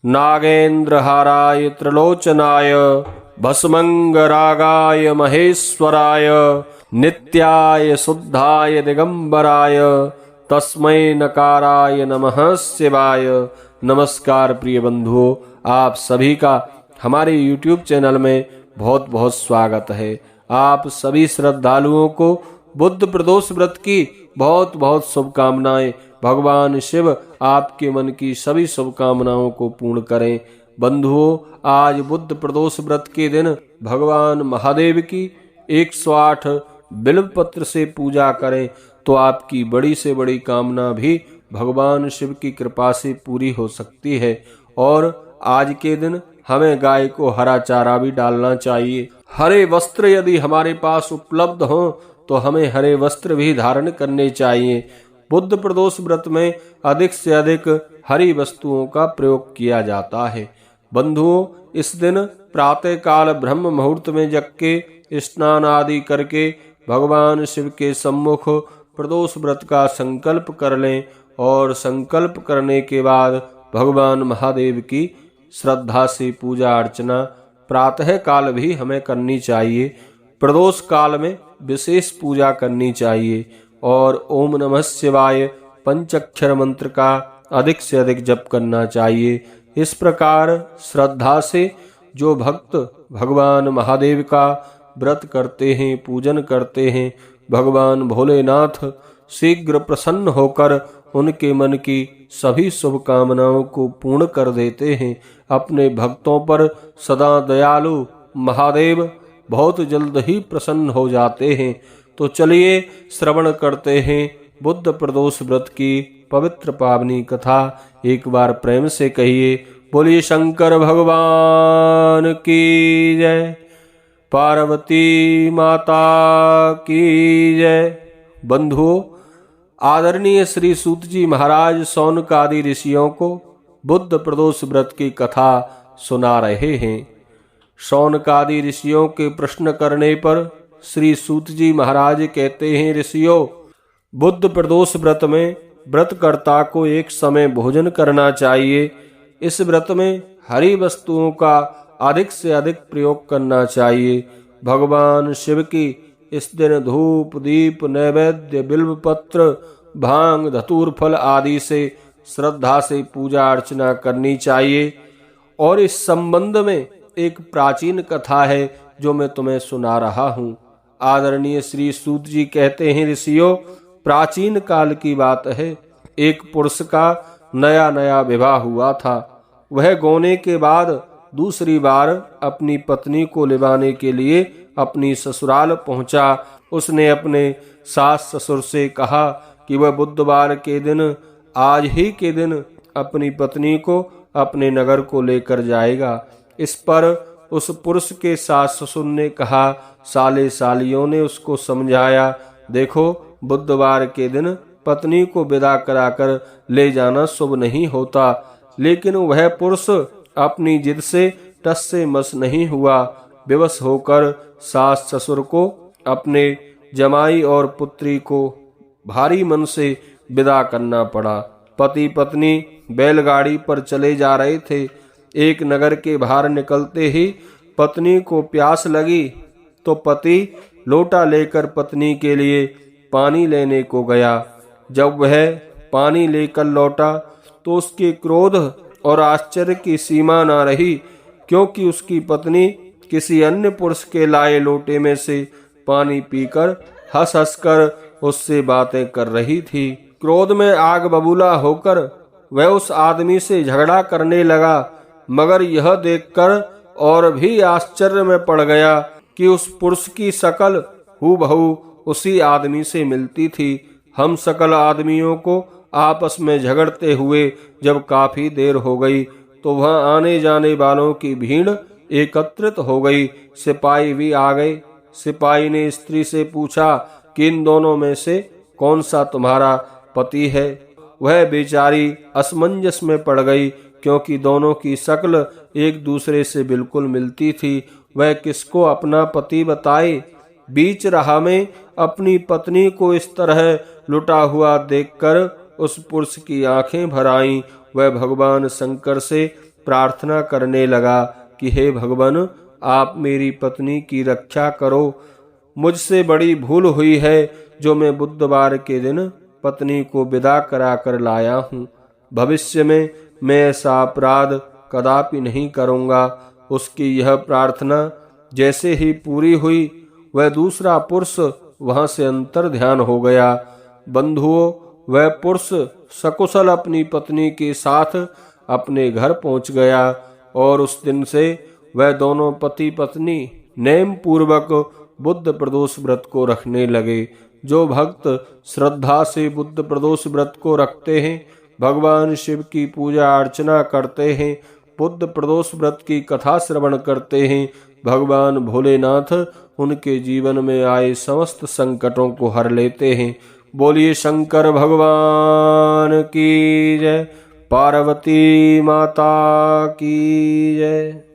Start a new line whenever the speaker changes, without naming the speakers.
नागेन्द्रहाराय त्रिलोचनाय भस्मंगरागाय महेश्वराय नित्याय शुद्धाय दिगंबराय तस्मै नकाराय नमः शिवाय। नमस्कार प्रिय बंधुओं, आप सभी का हमारे YouTube चैनल में बहुत बहुत स्वागत है। आप सभी श्रद्धालुओं को बुद्ध प्रदोष व्रत की बहुत बहुत शुभकामनाएं। भगवान शिव आपके मन की सभी शुभकामनाओं को पूर्ण करें। बंधुओं, आज बुद्ध प्रदोष व्रत के दिन भगवान महादेव की 108 बिल्व पत्र से पूजा करें तो आपकी बड़ी से बड़ी कामना भी भगवान शिव की कृपा से पूरी हो सकती है। और आज के दिन हमें गाय को हरा चारा भी डालना चाहिए। हरे वस्त्र यदि हमारे पास उपलब्ध हो तो हमें हरे वस्त्र भी धारण करने चाहिए। बुद्ध प्रदोष व्रत में अधिक से अधिक हरी वस्तुओं का प्रयोग किया जाता है। बंधुओं, इस दिन प्रातः काल ब्रह्म मुहूर्त में जग के स्नान आदि करके भगवान शिव के सम्मुख प्रदोष व्रत का संकल्प कर लें और संकल्प करने के बाद भगवान महादेव की श्रद्धा से पूजा अर्चना प्रातः काल भी हमें करनी चाहिए। प्रदोष काल में विशेष पूजा करनी चाहिए और ओम नमः शिवाय पंचाक्षर मंत्र का अधिक से अधिक जप करना चाहिए। इस प्रकार श्रद्धा से जो भक्त भगवान महादेव का व्रत करते हैं, पूजन करते हैं, भगवान भोलेनाथ शीघ्र प्रसन्न होकर उनके मन की सभी शुभकामनाओं को पूर्ण कर देते हैं। अपने भक्तों पर सदा दयालु महादेव बहुत जल्द ही प्रसन्न हो जाते हैं। तो चलिए श्रवण करते हैं बुद्ध प्रदोष व्रत की पवित्र पावनी कथा। एक बार प्रेम से कहिए, बोलिए शंकर भगवान की जय, पार्वती माता की जय। बंधुओं, आदरणीय श्री सूत जी महाराज शौनक आदि ऋषियों को बुद्ध प्रदोष व्रत की कथा सुना रहे हैं। शौनक आदि ऋषियों के प्रश्न करने पर श्री सूत जी महाराज कहते हैं, ऋषियों, बुद्ध प्रदोष व्रत में व्रतकर्ता को एक समय भोजन करना चाहिए। इस व्रत में हरी वस्तुओं का अधिक से अधिक प्रयोग करना चाहिए। भगवान शिव की इस दिन धूप दीप नैवेद्य बिल्व पत्र भांग धतूर फल आदि से श्रद्धा से पूजा अर्चना करनी चाहिए। और इस संबंध में एक प्राचीन कथा है जो मैं तुम्हें सुना रहा हूँ। आदरणीय श्री सूत जी कहते हैं, ऋषियों, प्राचीन काल की बात है। एक पुरुष का नया नया विवाह हुआ था। वह गोने के बाद दूसरी बार अपनी पत्नी को लिवाने के लिए अपनी ससुराल पहुंचा। उसने अपने सास ससुर से कहा कि वह बुधवार के दिन, आज ही के दिन अपनी पत्नी को अपने नगर को लेकर जाएगा। इस पर उस पुरुष के सास ससुर ने कहा, साले सालियों ने उसको समझाया, देखो बुधवार के दिन पत्नी को विदा कराकर ले जाना शुभ नहीं होता। लेकिन वह पुरुष अपनी जिद से टस से मस नहीं हुआ। विवश होकर सास ससुर को अपने जमाई और पुत्री को भारी मन से विदा करना पड़ा। पति पत्नी बैलगाड़ी पर चले जा रहे थे। एक नगर के बाहर निकलते ही पत्नी को प्यास लगी तो पति लोटा लेकर पत्नी के लिए पानी लेने को गया। जब वह पानी लेकर लौटा तो उसके क्रोध और आश्चर्य की सीमा न रही, क्योंकि उसकी पत्नी किसी अन्य पुरुष के लाए लोटे में से पानी पीकर हंस हंस कर उससे बातें कर रही थी। क्रोध में आग बबूला होकर वह उस आदमी से झगड़ा करने लगा, मगर यह देखकर और भी आश्चर्य में पड़ गया कि उस पुरुष की शकल हूबहू उसी आदमी से मिलती थी। हम सकल आदमियों को आपस में झगड़ते हुए जब काफी देर हो गई तो वहां आने जाने वालों की भीड़ एकत्रित हो गई। सिपाही भी आ गए। सिपाही ने स्त्री से पूछा कि इन दोनों में से कौन सा तुम्हारा पति है। वह बेचारी असमंजस में पड़ गई, क्योंकि दोनों की शक्ल एक दूसरे से बिल्कुल मिलती थी। वह किसको अपना पति बताए। बीच राह में अपनी पत्नी को इस तरह लुटा हुआ देखकर उस पुरुष की आंखें भर आईं। वह भगवान शंकर से प्रार्थना करने लगा कि हे भगवान, आप मेरी पत्नी की रक्षा करो। मुझसे बड़ी भूल हुई है जो मैं बुधवार के दिन पत्नी को विदा करा कर लाया हूँ। भविष्य में मैं ऐसा अपराध कदापि नहीं करूँगा। उसकी यह प्रार्थना जैसे ही पूरी हुई, वह दूसरा पुरुष वहां से अंतर ध्यान हो गया। बंधुओं, वह पुरुष सकुशल अपनी पत्नी के साथ अपने घर पहुंच गया और उस दिन से वह दोनों पति पत्नी नेम पूर्वक बुद्ध प्रदोष व्रत को रखने लगे। जो भक्त श्रद्धा से बुद्ध प्रदोष व्रत को रखते हैं, भगवान शिव की पूजा अर्चना करते हैं, बुद्ध प्रदोष व्रत की कथा श्रवण करते हैं, भगवान भोलेनाथ उनके जीवन में आए समस्त संकटों को हर लेते हैं। बोलिए शंकर भगवान की जय, पार्वती माता की जय।